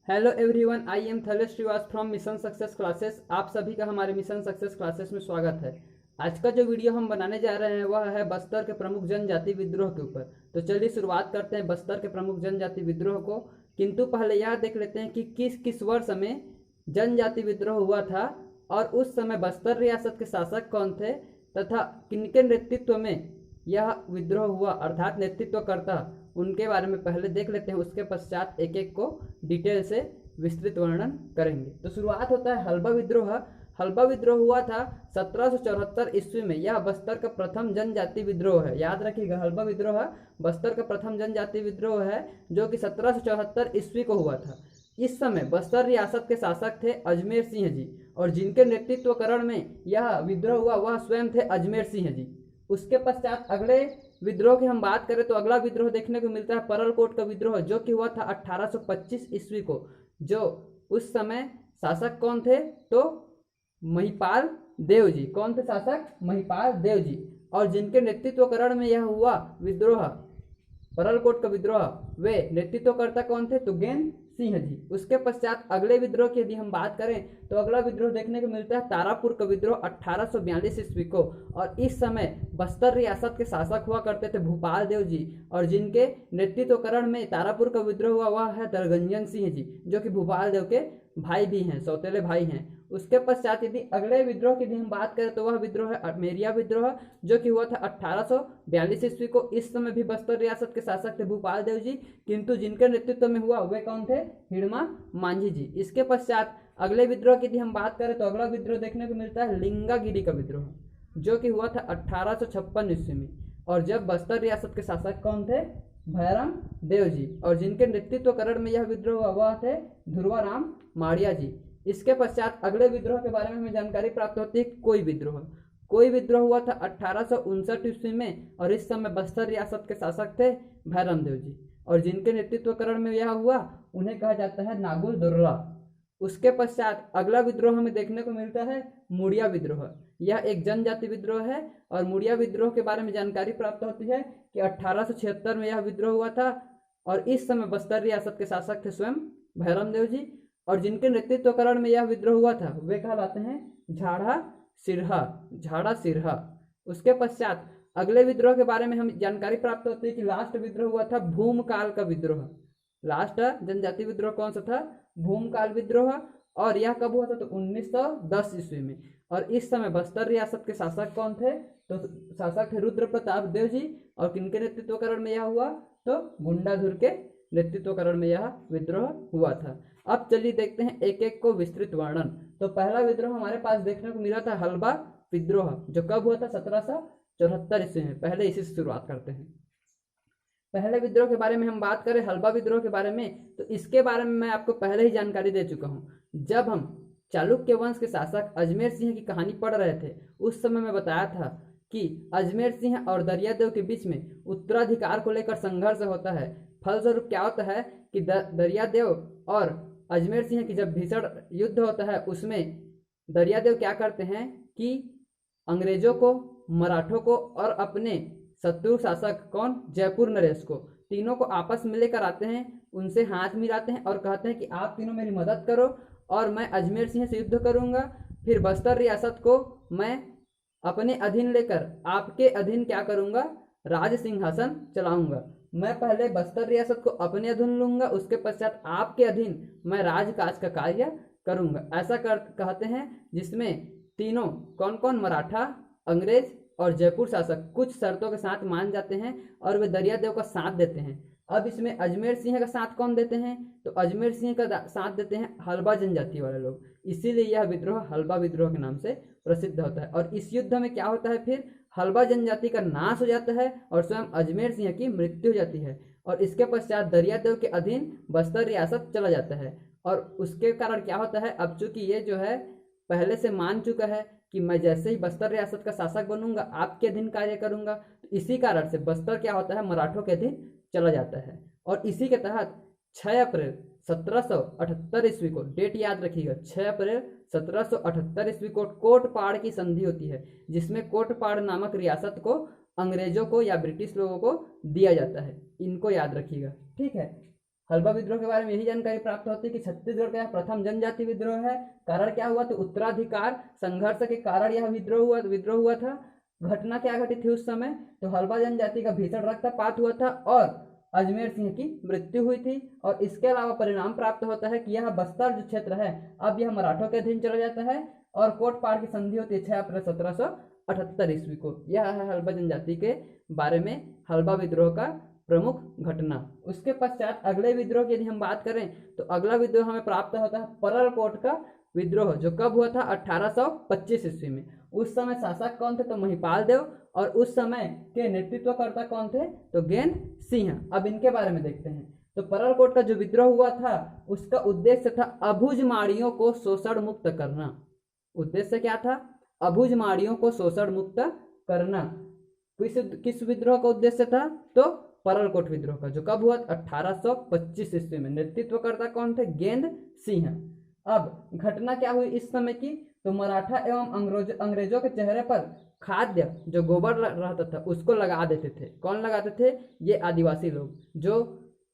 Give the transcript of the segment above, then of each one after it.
Hello everyone, I am Thalesh Shrivas from mission success classes. आप सभी का हमारे मिशन सक्सेस क्लासेस में स्वागत है। आज का जो वीडियो हम बनाने जा रहे हैं वह है बस्तर के प्रमुख जनजाति विद्रोह के ऊपर। तो चलिए शुरुआत करते हैं बस्तर के प्रमुख जनजाति विद्रोह को। किंतु पहले यह देख लेते हैं कि किस किस वर्ष में जनजाति विद्रोह हुआ था और उस समय बस्तर रियासत के शासक कौन थे तथा किनके नेतृत्व में यह विद्रोह हुआ अर्थात नेतृत्वकर्ता, उनके बारे में पहले देख लेते हैं। उसके पश्चात एक एक को डिटेल से विस्तृत वर्णन करेंगे। तो शुरुआत होता है हल्बा विद्रोह। हल्बा विद्रोह हुआ था 1774 ईस्वी में। यह बस्तर का प्रथम जनजाति विद्रोह है। याद रखिएगा, हल्बा विद्रोह बस्तर का प्रथम जनजाति विद्रोह है जो कि 1774 ईस्वी को हुआ था। इस समय बस्तर रियासत के शासक थे अजमेर सिंह जी और जिनके नेतृत्वकरण में यह विद्रोह हुआ वह स्वयं थे अजमेर सिंह जी। उसके पश्चात अगले विद्रोह की हम बात करें तो अगला विद्रोह देखने को मिलता है परलकोट का विद्रोह, जो कि हुआ था 1825 ईस्वी को। जो उस समय शासक कौन थे तो महिपाल देव जी। कौन थे शासक? महिपाल देव जी। और जिनके नेतृत्वकरण में यह हुआ विद्रोह परलकोट का विद्रोह, वे नेतृत्वकर्ता कौन थे? तुगेन सिंह जी। उसके पश्चात अगले विद्रोह की यदि हम बात करें तो अगला विद्रोह देखने को मिलता है तारापुर का विद्रोह 1842 ईस्वी को। और इस समय बस्तर रियासत के शासक हुआ करते थे भूपाल देव जी और जिनके नेतृत्वकरण में तारापुर का विद्रोह हुआ वह है दरगंजन सिंह जी, जो कि भूपाल देव के भाई भी हैं, सौतेले भाई हैं। उसके पश्चात यदि अगले विद्रोह की हम बात करें तो वह विद्रोह है अरमेरिया विद्रोह, जो कि हुआ था 1842 ईस्वी को। इस समय भी बस्तर रियासत के शासक थे भूपाल देव जी, किंतु जिनके नेतृत्व में हुआ वे कौन थे? हिड़मा मांझी जी। इसके पश्चात अगले विद्रोह की हम बात करें तो अगला विद्रोह देखने को मिलता है लिंगागिरी का विद्रोह, जो कि हुआ था 1856 ईस्वी में। और जब बस्तर रियासत के शासक कौन थे? भैरम देव जी। और जिनके नेतृत्वकरण में यह विद्रोह हुआ वह थे ध्रुवाराम माड़िया जी। इसके पश्चात अगले विद्रोह के बारे में हमें जानकारी प्राप्त होती है कोई विद्रोह। कोई विद्रोह हुआ था 1859 ईस्वी में और इस समय बस्तर रियासत के शासक थे भैरम देव जी और जिनके नेतृत्वकरण में यह हुआ उन्हें कहा जाता है नागुल दुर्रा। उसके पश्चात अगला विद्रोह हमें देखने को मिलता है मुड़िया विद्रोह। यह एक जनजाति विद्रोह है और मुड़िया विद्रोह के बारे में जानकारी प्राप्त होती है कि 1876 में यह विद्रोह हुआ था और इस समय बस्तर रियासत के शासक थे स्वयं भैरम देव जी और जिनके नेतृत्वकरण में यह विद्रोह हुआ था वे कहलाते हैं झाड़ा सिरहा। उसके पश्चात अगले विद्रोह के बारे में हम जानकारी प्राप्त होती है कि लास्ट विद्रोह हुआ था भूमकाल का विद्रोह। लास्ट जनजाति विद्रोह कौन सा था? भूमकाल विद्रोह। और यह कब हुआ था? तो 1910 ईस्वी में। और इस समय बस्तर रियासत के शासक कौन थे? तो शासक थे रुद्र प्रताप देव जी और किनके नेतृत्वकरण में यह हुआ? तो गुंडाधुर के नेतृत्वकरण में यह विद्रोह हुआ था। अब चलिए देखते हैं एक एक को विस्तृत वर्णन। तो पहला विद्रोह हमारे पास देखने को मिला था हल्बा विद्रोह, जो कब हुआ था? 1774 ईस्वी में। पहले इसी से शुरुआत करते हैं। पहले विद्रोह के बारे में हम बात करें हल्बा विद्रोह के बारे में तो इसके बारे में मैं आपको पहले ही जानकारी दे चुका हूं। जब हम चालुक्य वंश के शासक अजमेर सिंह की कहानी पढ़ रहे थे उस समय मैं बताया था कि अजमेर सिंह और दरियादेव के बीच में उत्तराधिकार को लेकर संघर्ष होता है। फलस्वरूप क्या होता है कि दरियादेव और अजमेर सिंह की जब भीषण युद्ध होता है उसमें दरियादेव क्या करते हैं कि अंग्रेजों को, मराठों को और अपने शत्रु शासक कौन? जयपुर नरेश को, तीनों को आपस में लेकर आते हैं, उनसे हाथ मिलाते हैं और कहते हैं कि आप तीनों मेरी मदद करो और मैं अजमेर सिंह से युद्ध करूंगा। फिर बस्तर रियासत को मैं अपने अधीन लेकर आपके अधीन क्या करूंगा? राज सिंहासन चलाऊंगा। मैं पहले बस्तर रियासत को अपने अधीन लूंगा, उसके पश्चात आपके अधीन मैं राजकाज का कार्य करूंगा। ऐसा कहते हैं जिसमें तीनों कौन कौन? मराठा, अंग्रेज और जयपुर शासक कुछ शर्तों के साथ मान जाते हैं और वे दरियादेव का साथ देते हैं। अब इसमें अजमेर सिंह का साथ कौन देते हैं? तो अजमेर सिंह का साथ देते हैं हल्बा जनजाति वाले लोग। इसीलिए यह विद्रोह हल्बा विद्रोह के नाम से प्रसिद्ध होता है। और इस युद्ध में क्या होता है? फिर हल्बा जनजाति का नाश हो जाता है और स्वयं अजमेर सिंह की मृत्यु हो जाती है और इसके पश्चात दरियादेव के अधीन बस्तर रियासत चला जाता है। और उसके कारण क्या होता है, अब चूंकि ये जो है पहले से मान चुका है कि मैं जैसे ही बस्तर रियासत का शासक बनूंगा आपके अधीन कार्य करूंगा, तो इसी कारण से बस्तर क्या होता है? मराठों के अधीन चला जाता है। और इसी के तहत 6 अप्रैल 1778 ईस्वी को, डेट याद रखिएगा, 6 अप्रैल 1778 ईस्वी को कोटपाड़ की संधि होती है जिसमें कोटपाड़ नामक रियासत को अंग्रेजों को या ब्रिटिश लोगों को दिया जाता है। इनको याद रखिएगा, ठीक है। हल्बा विद्रोह के बारे में यही जानकारी प्राप्त होती है कि छत्तीसगढ़ का यह प्रथम जनजाति विद्रोह है। कारण क्या हुआ, तो उत्तराधिकार संघर्ष के कारण यह विद्रोह हुआ था। घटना क्या घटी थी उस समय, तो हल्बा जनजाति का भीषण रक्तपात हुआ था और अजमेर सिंह की मृत्यु हुई थी। और इसके अलावा परिणाम प्राप्त होता है कि यह बस्तर जो क्षेत्र है अब यह मराठों के अधीन चला जाता है और कोटपाड़ की संधि होती है 6 अप्रैल 1778 ईस्वी को। यह है हल्बा जनजाति के बारे में हल्बा विद्रोह का प्रमुख घटना। उसके पश्चात अगले विद्रोह की यदि हम बात करें तो अगला विद्रोह हमें प्राप्त होता है परलकोट का विद्रोह, जो कब हुआ था 1825 ईस्वी में। उस समय शासक कौन थे, तो महिपाल देव, और उस समय के नेतृत्वकर्ता कौन थे, तो गेंद सिंह। अब इनके बारे में देखते हैं। तो परलकोट का जो विद्रोह हुआ था उसका उद्देश्य था अबुझमाड़ियों को शोषण मुक्त करना। उद्देश्य क्या था, अबुझमाड़ियों को शोषण मुक्त करना। किस विद्रोह का उद्देश्य था, तो परलकोट विद्रोह का, जो कब हुआ 1825 ईस्वी में। नेतृत्वकर्ता कौन थे, गेंद सिंह। अब घटना क्या हुई इस समय की, तो मराठा एवं अंग्रेजों के चेहरे पर खाद्य जो गोबर रहता था उसको लगा देते थे। कौन लगाते थे, ये आदिवासी लोग जो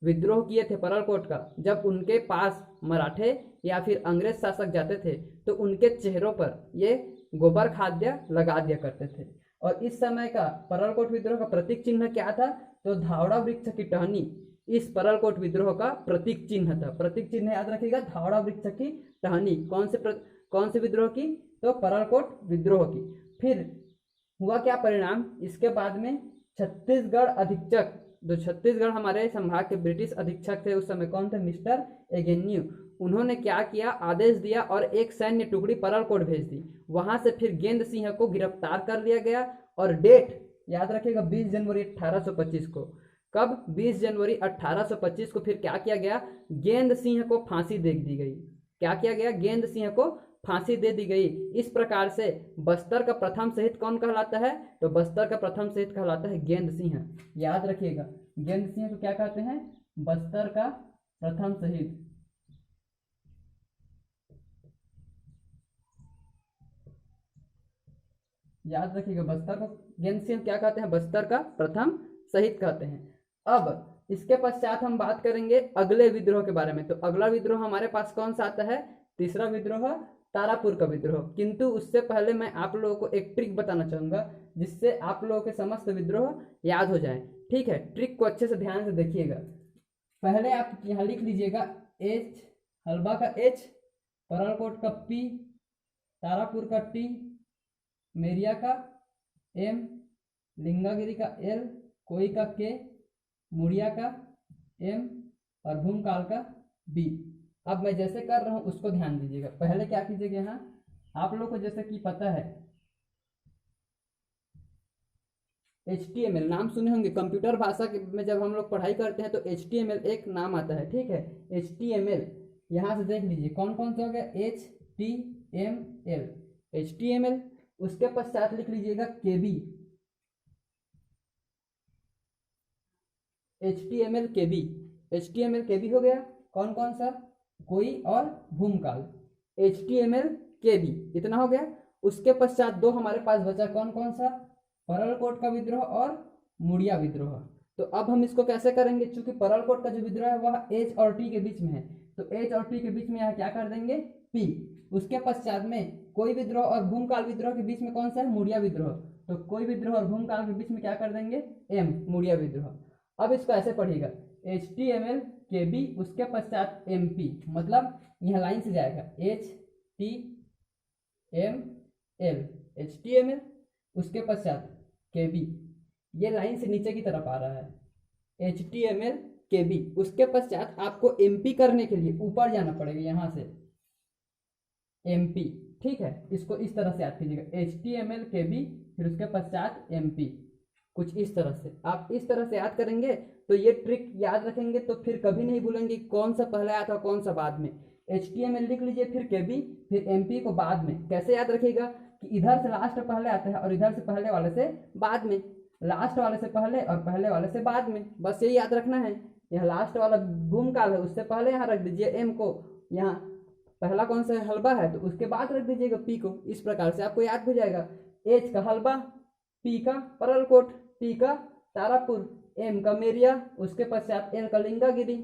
विद्रोह किए थे परलकोट का। जब उनके पास मराठे या फिर अंग्रेज शासक जाते थे तो उनके चेहरों पर ये गोबर खाद्य लगा दिया करते थे। और इस समय का परलकोट विद्रोह का प्रतीक चिन्ह क्या था, तो धावड़ा वृक्ष की टहनी इस परलकोट विद्रोह का प्रतीक चिन्ह था। प्रतीक चिन्ह याद रखिएगा, धावड़ा वृक्ष की टहनी। कौन से विद्रोह की, तो परलकोट विद्रोह की। फिर हुआ क्या परिणाम, इसके बाद में छत्तीसगढ़ अधीक्षक, जो छत्तीसगढ़ हमारे संभाग के ब्रिटिश अधीक्षक थे उस समय, कौन थे, मिस्टर एगेन्यू। उन्होंने क्या किया, आदेश दिया और एक सैन्य टुकड़ी परलकोट भेज दी। वहां से फिर गेंद सिंह को गिरफ्तार कर लिया गया और डेट याद रखिएगा 20 जनवरी 1825 को। कब, 20 जनवरी 1825 को फिर क्या किया गया, गेंद सिंह को फांसी दे दी गई। क्या किया गया, गेंद सिंह को फांसी दे दी गई। इस प्रकार से बस्तर का प्रथम शहीद कौन कहलाता है, तो बस्तर का प्रथम शहीद कहलाता है गेंद सिंह। याद रखिएगा, गेंद सिंह को क्या कहते हैं, बस्तर का प्रथम शहीद। याद रखिएगा, बस्तर को गेंद सिंह क्या कहते हैं, बस्तर का प्रथम शहीद कहते हैं। अब इसके पश्चात हम बात करेंगे अगले विद्रोह के बारे में। तो अगला विद्रोह हमारे पास कौन सा आता है, तीसरा विद्रोह तारापुर का विद्रोह। किंतु उससे पहले मैं आप लोगों को एक ट्रिक बताना चाहूंगा जिससे आप लोगों के समस्त विद्रोह याद हो जाए। ठीक है, ट्रिक को अच्छे से ध्यान से देखिएगा। पहले आप यहाँ लिख लीजिएगा एच, हल्बा का एच, परलकोट का पी, तारापुर का टी, मेरिया का एम, लिंगागिरी का एल, कोई का के, मुड़िया का एम और भूमकाल का बी। अब मैं जैसे कर रहा हूं उसको ध्यान दीजिएगा। पहले क्या कीजिएगा, यहाँ आप लोग को जैसे कि पता है HTML नाम सुने होंगे, कंप्यूटर भाषा में जब हम लोग पढ़ाई करते हैं तो HTML एक नाम आता है। ठीक है, HTML यहाँ से देख लीजिए कौन कौन सा हो गया, HTML, HTML। उसके पश्चात लिख लीजिएगा KB, HTML KB, HTML KB हो गया। कौन कौन सा, कोई और भूमकाल, HTML KB, इतना हो गया। उसके पश्चात दो हमारे पास बचा, कौन कौन सा, परलकोट का विद्रोह और मुड़िया विद्रोह। तो अब हम इसको कैसे करेंगे, चूंकि परलकोट का जो विद्रोह है वह H और T के बीच में है, तो H और T के बीच में यहाँ क्या कर देंगे, P। उसके पश्चात में कोई विद्रोह और भूमकाल विद्रोह के बीच में कौन सा है, मुड़िया विद्रोह, तो कोई विद्रोह और भूमकाल के बीच में क्या कर देंगे, M, मुड़िया विद्रोह। अब इसको ऐसे पढ़िएगा, HTML KB, उसके पश्चात MP, मतलब यह लाइन से जाएगा HTML, HTML, उसके पश्चात KB, ये लाइन से नीचे की तरफ आ रहा है HTML KB। उसके पश्चात आपको MP करने के लिए ऊपर जाना पड़ेगा, यहाँ से MP। ठीक है, इसको इस तरह से याद कीजिएगा, HTML KB, फिर उसके पश्चात MP, कुछ इस तरह से। आप इस तरह से याद करेंगे तो ये ट्रिक याद रखेंगे तो फिर कभी नहीं भूलेंगे कौन सा पहले आया था कौन सा बाद में। HTML लिख लीजिए, फिर KB, फिर MP को बाद में। कैसे याद रखिएगा कि इधर से लास्ट पहले आता है और इधर से पहले वाले से बाद में, लास्ट वाले से पहले और पहले वाले से बाद में, बस यही याद रखना है। यह लास्ट वाला भूमकाल है, उससे पहले यहाँ रख दीजिए M को, यहाँ पहला कौन सा हल्बा है तो उसके बाद रख दीजिएगा P को। इस प्रकार से आपको याद हो जाएगा, H का हल्बा, P का परलकोट, T का तारापुर, M का मेरिया, उसके पश्चात L का लिंगागिरी,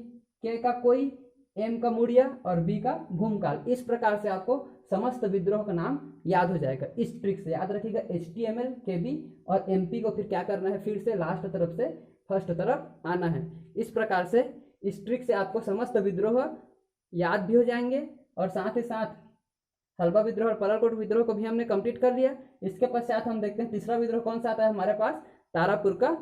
के का कोई, एम का मुड़िया और बी का भूमकाल। इस प्रकार से आपको समस्त विद्रोह का नाम याद हो जाएगा। इस ट्रिक से याद रखिएगा HTML, KB और MP को फिर क्या करना है, फिर से लास्ट तरफ से फर्स्ट तरफ आना है। इस प्रकार से इस ट्रिक से आपको समस्त विद्रोह याद भी हो जाएंगे और साथ ही साथ हल्बा विद्रोह और परालकोट विद्रोह को भी हमने कंप्लीट कर लिया। इसके पश्चात हम देखते हैं तीसरा विद्रोह कौन सा आता है हमारे पास, तारापुर का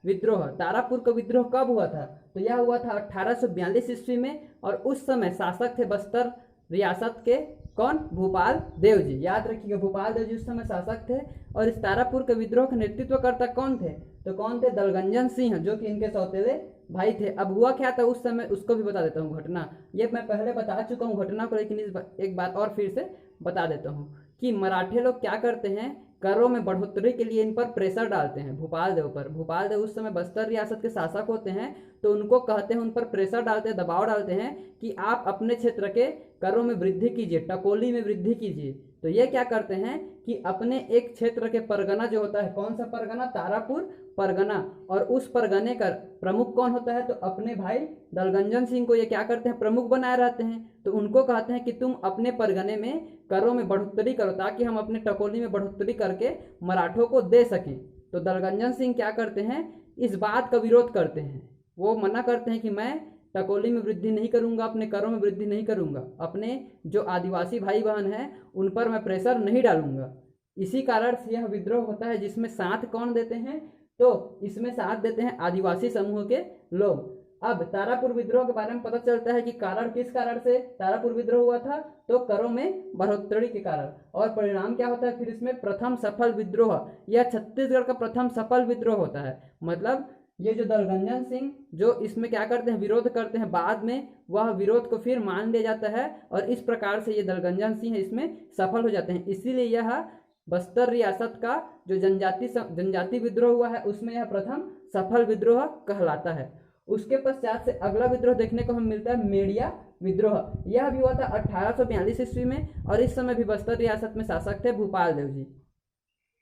विद्रोह। तारापुर का विद्रोह कब हुआ था, तो यह हुआ था 1842 ईस्वी में और उस समय शासक थे बस्तर रियासत के कौन, भूपाल देव जी। याद रखिएगा भूपाल देव जी उस समय शासक थे। और इस तारापुर के विद्रोह का नेतृत्व करता कौन थे, तो कौन थे, दलगंजन सिंह, जो कि इनके सौतेले भाई थे। अब हुआ क्या था उस समय, उसको भी बता देता हूँ घटना। ये मैं पहले बता चुका हूँ घटना को, लेकिन एक बात और फिर से बता देता हूँ कि मराठे लोग क्या करते हैं, करों में बढ़ोतरी के लिए इन पर प्रेशर डालते हैं भूपाल देव पर। भूपाल देव उस समय बस्तर रियासत के शासक होते हैं, तो उनको कहते हैं, उन पर प्रेशर डालते हैं, दबाव डालते हैं कि आप अपने क्षेत्र के करों में वृद्धि कीजिए, टकोली में वृद्धि कीजिए। तो ये क्या करते हैं कि अपने एक क्षेत्र के परगना जो होता है, कौन सा परगना, तारापुर परगना, और उस परगने का प्रमुख कौन होता है, तो अपने भाई दलगंजन सिंह को ये क्या करते हैं, प्रमुख बनाए रहते हैं। तो उनको कहते हैं कि तुम अपने परगने में करों में बढ़ोतरी करो ताकि हम अपने टकोली में बढ़ोतरी करके मराठों को दे सकें। तो दलगंजन सिंह क्या करते हैं, इस बात का विरोध करते हैं। वो मना करते हैं कि मैं टकोली में वृद्धि नहीं करूंगा, अपने करों में वृद्धि नहीं करूंगा, अपने जो आदिवासी भाई बहन हैं उन पर मैं प्रेशर नहीं डालूंगा। इसी कारण से यह विद्रोह होता है, जिसमें साथ कौन देते हैं, तो इसमें साथ देते हैं आदिवासी समूह के लोग। अब तारापुर विद्रोह के बारे में पता चलता है कि कारण, किस कारण से तारापुर विद्रोह हुआ था, तो करों में बढ़ोतरी के कारण। और परिणाम क्या होता है फिर इसमें, प्रथम सफल विद्रोह। यह छत्तीसगढ़ का प्रथम सफल विद्रोह होता है। मतलब ये जो दलगंजन सिंह जो इसमें क्या करते हैं, विरोध करते हैं, बाद में वह विरोध को फिर मान लिया जाता है और इस प्रकार से ये दलगंजन सिंह इसमें सफल हो जाते हैं। इसीलिए यह बस्तर रियासत का जो जनजाति विद्रोह हुआ है उसमें यह प्रथम सफल विद्रोह कहलाता है। उसके पश्चात से अगला विद्रोह देखने को हमें मिलता है मेड़िया विद्रोह। यह भी हुआ था 1842 ईस्वी में और इस समय भी बस्तर रियासत में शासक थे भूपाल देव जी।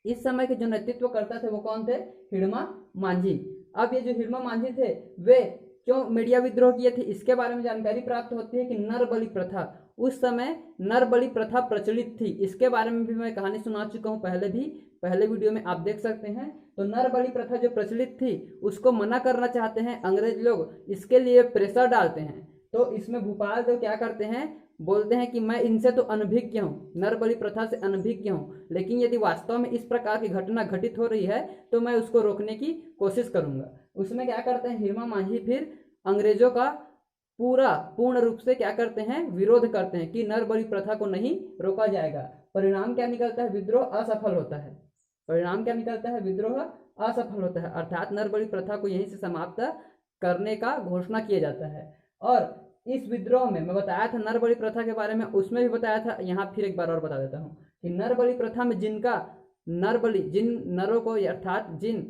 इस समय के जो नेतृत्व करता थे वो कौन थे, हिड़मा मांझी। अब ये जो हिड़मा मांझी थे वे क्यों मेड़िया विद्रोह किए थे, इसके बारे में जानकारी प्राप्त होती है कि नरबलि प्रथा, उस समय नरबलि प्रथा प्रचलित थी। इसके बारे में भी मैं कहानी सुना चुका हूँ पहले वीडियो में, आप देख सकते हैं। तो नरबलि प्रथा जो प्रचलित थी उसको मना करना चाहते हैं अंग्रेज लोग, इसके लिए प्रेशर डालते हैं। तो इसमें भूपाल देव क्या करते हैं, बोलते हैं कि मैं इनसे तो अनभिज्ञ हूँ, नरबलि प्रथा से अनभिज्ञ हूँ, लेकिन यदि वास्तव में इस प्रकार की घटना घटित हो रही है तो मैं उसको रोकने की कोशिश करूंगा। उसमें क्या करते हैं हिड़मा मांझी, फिर अंग्रेजों का पूर्ण रूप से क्या करते हैं, विरोध करते हैं कि नरबलि प्रथा को नहीं रोका जाएगा। परिणाम क्या निकलता है, विद्रोह असफल होता है। परिणाम क्या निकलता है, विद्रोह असफल होता है, अर्थात नरबलि प्रथा को यहीं से समाप्त करने का घोषणा किया जाता है। और इस विद्रोह में मैं बताया था नरबलि प्रथा के बारे में, उसमें भी बताया था, यहाँ फिर एक बार और बता देता हूँ कि नरबलि प्रथा में जिन नरों को अर्थात जिन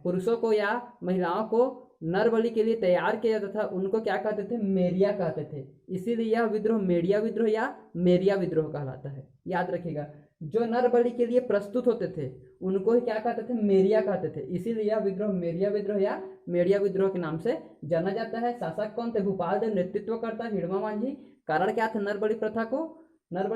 पुरुषों को या महिलाओं को नरबलि के लिए तैयार किया जाता था उनको क्या कहते थे, मेरिया कहते थे। इसीलिए यह विद्रोह मेड़िया विद्रोह या मेरिया विद्रोह कहलाता है। याद रखिएगा, जो नरबलि के लिए प्रस्तुत होते थे उनको ही क्या कहते थे, मेरिया कहते थे। इसीलिए यह विद्रोह मेरिया विद्रोह या मेड़िया विद्रोह के नाम से जाना जाता है। शासक कौन थे, भूपाल देव, नेतृत्व करता हिड़मा मांझी। कारण क्या था, नरबलि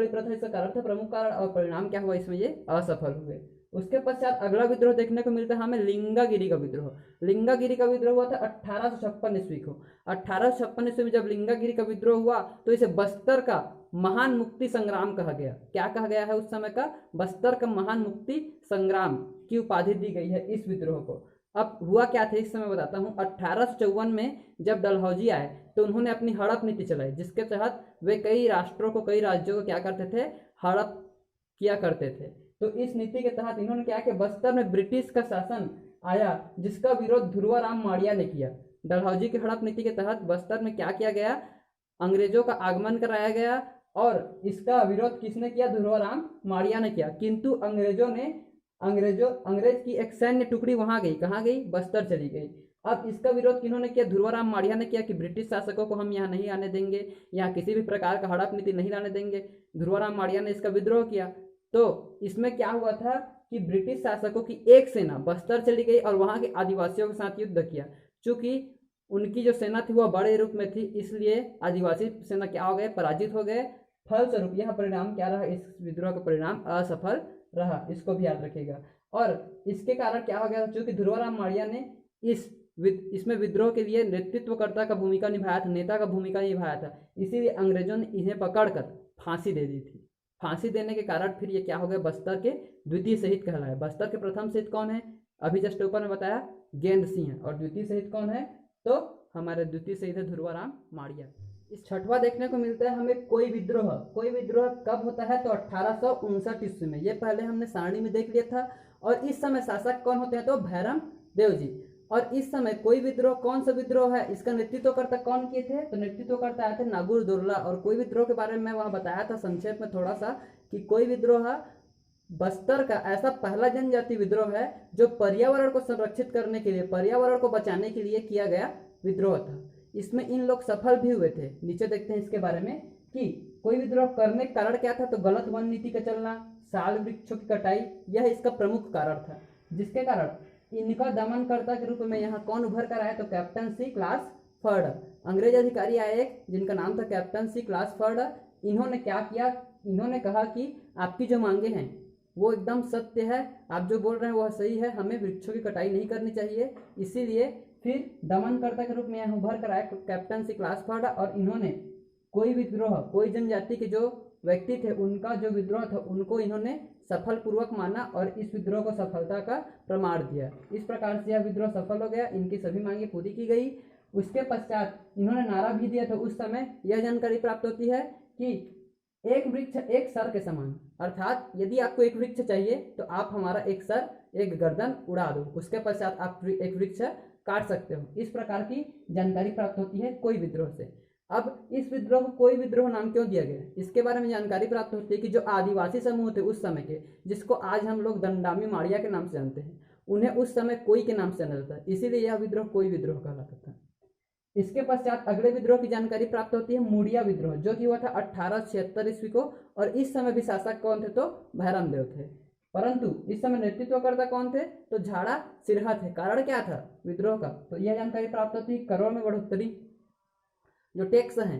प्रथा इसका कारण था, प्रमुख कारण। और परिणाम क्या हुआ, इसमें ये असफल हुए। उसके पश्चात अगला विद्रोह देखने को मिलता है हमें लिंगागिरी का विद्रोह। लिंगागिरी का विद्रोह हुआ था 1856 ईस्वी को। 1856 ईस्वी में जब लिंगागिरी का विद्रोह हुआ तो इसे बस्तर का महान मुक्ति संग्राम कहा गया। क्या कहा गया है उस समय का, बस्तर का महान मुक्ति संग्राम की उपाधि दी गई है इस विद्रोह को। अब हुआ क्या था इस समय बताता हूँ। 1854 में जब डलहौजी आए तो उन्होंने अपनी हड़प नीति चलाई, जिसके तहत वे कई राज्यों को क्या करते थे, हड़प किया करते थे। तो इस नीति के तहत इन्होंने क्या किया, बस्तर में ब्रिटिश का शासन आया जिसका विरोध ध्रुवाराम माड़िया ने किया। डलहौजी की हड़प नीति के तहत बस्तर में क्या किया गया, अंग्रेजों का आगमन कराया गया और इसका विरोध किसने किया, ध्रुवाराम माड़िया ने किया। किंतु अंग्रेज की एक सैन्य टुकड़ी वहां गई, कहाँ गई, बस्तर चली गई। अब इसका विरोध किन्होंने किया, ध्रुवाराम माड़िया ने किया कि ब्रिटिश शासकों को हम यहाँ नहीं आने देंगे, यहाँ किसी भी प्रकार का हड़प नीति नहीं लाने देंगे। ध्रुवाराम माड़िया ने इसका विद्रोह किया। तो इसमें क्या हुआ था कि ब्रिटिश शासकों की एक सेना बस्तर चली गई और वहां के आदिवासियों के साथ युद्ध किया। चूंकि उनकी जो सेना थी वह बड़े रूप में थी, इसलिए आदिवासी सेना क्या हो गए, पराजित हो गए। फलस्वरूप यह परिणाम क्या रहा, इस विद्रोह का परिणाम असफल रहा, इसको भी याद रखिएगा। और इसके कारण क्या हो गया, चूंकि ध्रुवराम माड़िया ने इसमें विद्रोह के लिए नेतृत्वकर्ता का भूमिका निभाया था, नेता का भूमिका निभाया था, इसीलिए अंग्रेजों ने इन्हें पकड़कर फांसी दे दी थी। फांसी देने के कारण फिर ये क्या हो गया, बस्तर के द्वितीय शहीद कहलाए। बस्तर के प्रथम शहीद कौन है, अभी जस्ट ऊपर में बताया गेंद सिंह, और द्वितीय शहीद कौन है, तो हमारे द्वितीय शहीद है ध्रुवराम माड़िया। इस छठवां देखने को मिलता है हमें कोई विद्रोह। कोई विद्रोह कब होता है, तो 1859 ईस्वी में। ये पहले हमने सारणी में देख लिया था। और इस समय शासक कौन होते हैं, तो भैरम देव जी। और इस समय कोई विद्रोह कौन सा विद्रोह है, इसका नेतृत्वकर्ता कौन किए थे, तो नेतृत्वकर्ता आए थे नागुर दुर्ला। और कोई विद्रोह के बारे में वहां बताया था संक्षेप में थोड़ा सा, कि कोई विद्रोह बस्तर का ऐसा पहला जनजाति विद्रोह है जो पर्यावरण को संरक्षित करने के लिए, पर्यावरण को बचाने के लिए किया गया विद्रोह था। इसमें इन लोग सफल भी हुए थे। नीचे देखते हैं इसके बारे में कि कोई विद्रोह करने का कारण क्या था, तो गलत वन नीति का चलना, साल वृक्षों की कटाई, यह इसका प्रमुख कारण था, जिसके कारण इनका दमनकर्ता के रूप में यहाँ कौन उभर कर आया, तो कैप्टन सी क्लास फर्ड। अंग्रेज अधिकारी आए एक, जिनका नाम था कैप्टन सी क्लास फर्ड। इन्होंने क्या किया, इन्होंने कहा कि आपकी जो मांगे हैं वो एकदम सत्य है, आप जो बोल रहे हैं वह सही है, हमें वृक्षों की कटाई नहीं करनी चाहिए। इसीलिए फिर दमनकर्ता के रूप में यहाँ उभर कर आए कैप्टन सी क्लास फर्ड। और इन्होंने कोई विद्रोह, कोई जनजाति के जो व्यक्ति थे उनका जो विद्रोह था उनको इन्होंने सफल पूर्वक माना और इस विद्रोह को सफलता का प्रमाण दिया। इस प्रकार से यह विद्रोह सफल हो गया, इनकी सभी मांगे पूरी की गई। उसके पश्चात इन्होंने नारा भी दिया था। उस समय यह जानकारी प्राप्त होती है कि एक वृक्ष एक सर के समान, अर्थात यदि आपको एक वृक्ष चाहिए तो आप हमारा एक सर, एक गर्दन उड़ा दो, उसके पश्चात आप एक वृक्ष काट सकते हो। इस प्रकार की जानकारी प्राप्त होती है कोई विद्रोह से। अब इस विद्रोह को कोई विद्रोह नाम क्यों दिया गया, इसके बारे में जानकारी प्राप्त होती है कि जो आदिवासी समूह थे उस समय के, जिसको आज हम लोग दंडामी माड़िया के नाम से जानते हैं, उन्हें उस समय कोई के नाम से जाना जाता है, इसीलिए यह विद्रोह कोई विद्रोह कहलाता था। इसके पश्चात अगले विद्रोह की जानकारी प्राप्त होती है मुड़िया विद्रोह, जो कि हुआ था 1876 ईस्वी को। और इस समय भी शासक कौन थे, तो भैरम देव थे। परंतु इस समय नेतृत्वकर्ता कौन थे, तो झाड़ा सिरहा थे। कारण क्या था विद्रोह का, तो यह जानकारी प्राप्त होती है करों में बढ़ोतरी, जो टैक्स हैं,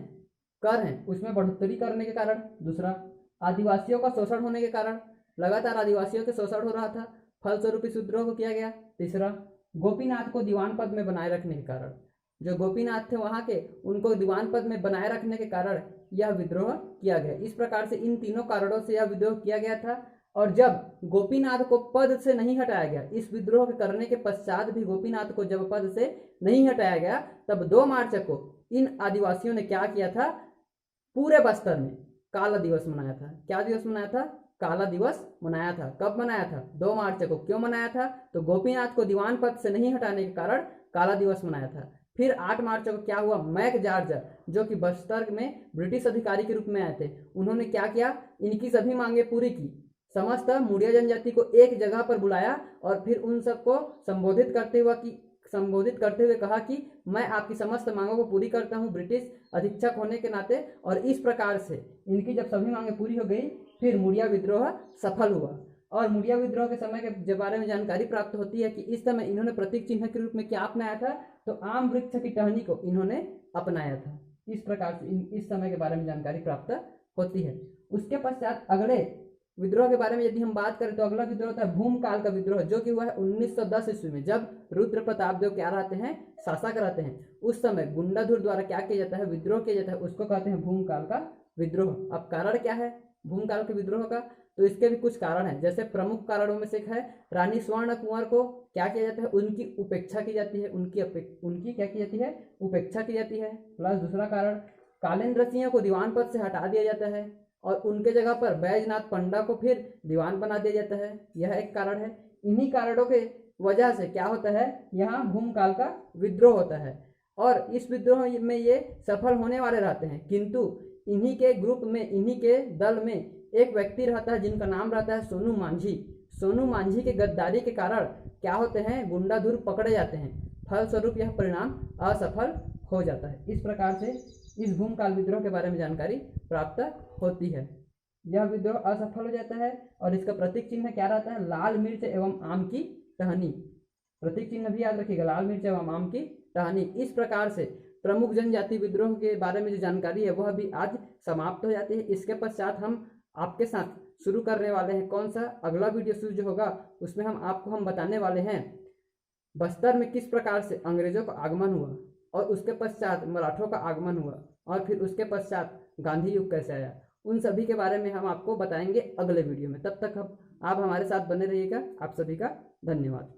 कर हैं, उसमें बढ़ोतरी करने के कारण। दूसरा, आदिवासियों का शोषण होने के कारण, लगातार आदिवासियों के शोषण हो रहा था, फलस्वरूप इस विद्रोह को किया गया। तीसरा, गोपीनाथ को दीवान पद में बनाए रखने के कारण, जो गोपीनाथ थे वहां के, उनको दीवान पद में बनाए रखने के कारण यह विद्रोह किया गया। इस प्रकार से इन तीनों कारणों से यह विद्रोह किया गया था। और जब गोपीनाथ को पद से नहीं हटाया गया, इस विद्रोह के करने के पश्चात भी गोपीनाथ को जब पद से नहीं हटाया गया, तब 2 मार्च को इन आदिवासियों ने क्या किया था, पूरे बस्तर में काला दिवस मनाया था। क्या दिवस मनाया था, काला दिवस मनाया था। कब मनाया था, 2 मार्च को। क्यों मनाया था, तो गोपीनाथ को दीवान पद से नहीं हटाने के कारण काला दिवस मनाया था। फिर 8 मार्च को क्या हुआ, मैक जॉर्ज, जो कि बस्तर में ब्रिटिश अधिकारी के रूप में आए थे, उन्होंने क्या किया, इनकी सभी मांगे पूरी की। समस्त मुड़िया जनजाति को एक जगह पर बुलाया और फिर उन सबको संबोधित करते हुए कहा कि मैं आपकी समस्त मांगों को पूरी करता हूं ब्रिटिश अधीक्षक होने के नाते। और इस प्रकार से इनकी जब सभी मांगे पूरी हो गई, फिर मुड़िया विद्रोह सफल हुआ। और मुड़िया विद्रोह के समय के बारे में जानकारी प्राप्त होती है कि इस समय इन्होंने प्रतीक चिन्ह के रूप में क्या अपनाया था, तो आम वृक्ष की टहनी को इन्होंने अपनाया था। इस प्रकार से इस समय के बारे में जानकारी प्राप्त होती है। उसके पश्चात अगले विद्रोह के बारे में यदि हम बात करें तो अगला विद्रोह था भूमकाल का विद्रोह, जो कि हुआ है 1910 ईस्वी में, जब रुद्र प्रताप देव क्या रहते हैं, शासक रहते हैं। उस समय गुंडाधुर द्वारा क्या किया जाता है, विद्रोह किया जाता है, उसको कहते हैं भूमकाल का विद्रोह। अब कारण क्या है भूमकाल के विद्रोह का, तो इसके भी कुछ कारण है। जैसे प्रमुख कारणों में से एक है रानी स्वर्ण कुंवर को क्या किया जाता है, उनकी उपेक्षा की जाती है, उनकी क्या की जाती है, उपेक्षा की जाती है। प्लस दूसरा कारण, कालेंद्र सिंह को दीवान पद से हटा दिया जाता है और उनके जगह पर बैजनाथ पंडा को फिर दीवान बना दिया जाता है, यह एक कारण है। इन्हीं कारणों के वजह से क्या होता है, यहाँ भूमकाल का विद्रोह होता है। और इस विद्रोह में ये सफल होने वाले रहते हैं, किंतु इन्हीं के ग्रुप में, इन्हीं के दल में एक व्यक्ति रहता है जिनका नाम रहता है सोनू मांझी। सोनू मांझी के गद्दारी के कारण क्या होते हैं, गुंडाधुर पकड़े जाते हैं, फलस्वरूप यह परिणाम असफल हो जाता है। इस प्रकार से इस भूमकाल विद्रोह के बारे में जानकारी प्राप्त होती है। यह विद्रोह असफल हो जाता है और इसका प्रतीक चिन्ह क्या रहता है, लाल मिर्च एवं आम की टहनी। प्रतीक चिन्ह भी याद रखिएगा, लाल मिर्च एवं आम की टहनी। इस प्रकार से प्रमुख जनजाति विद्रोह के बारे में जो जानकारी है वह भी आज समाप्त हो जाती है। इसके पश्चात हम आपके साथ शुरू करने वाले हैं कौन सा अगला वीडियो शुरू जो होगा, उसमें हम बताने वाले हैं बस्तर में किस प्रकार से अंग्रेजों का आगमन हुआ और उसके पश्चात मराठों का आगमन हुआ और फिर उसके पश्चात गांधी युग कैसे आया। उन सभी के बारे में हम आपको बताएंगे अगले वीडियो में। तब तक आप हमारे साथ बने रहिएगा। आप सभी का धन्यवाद।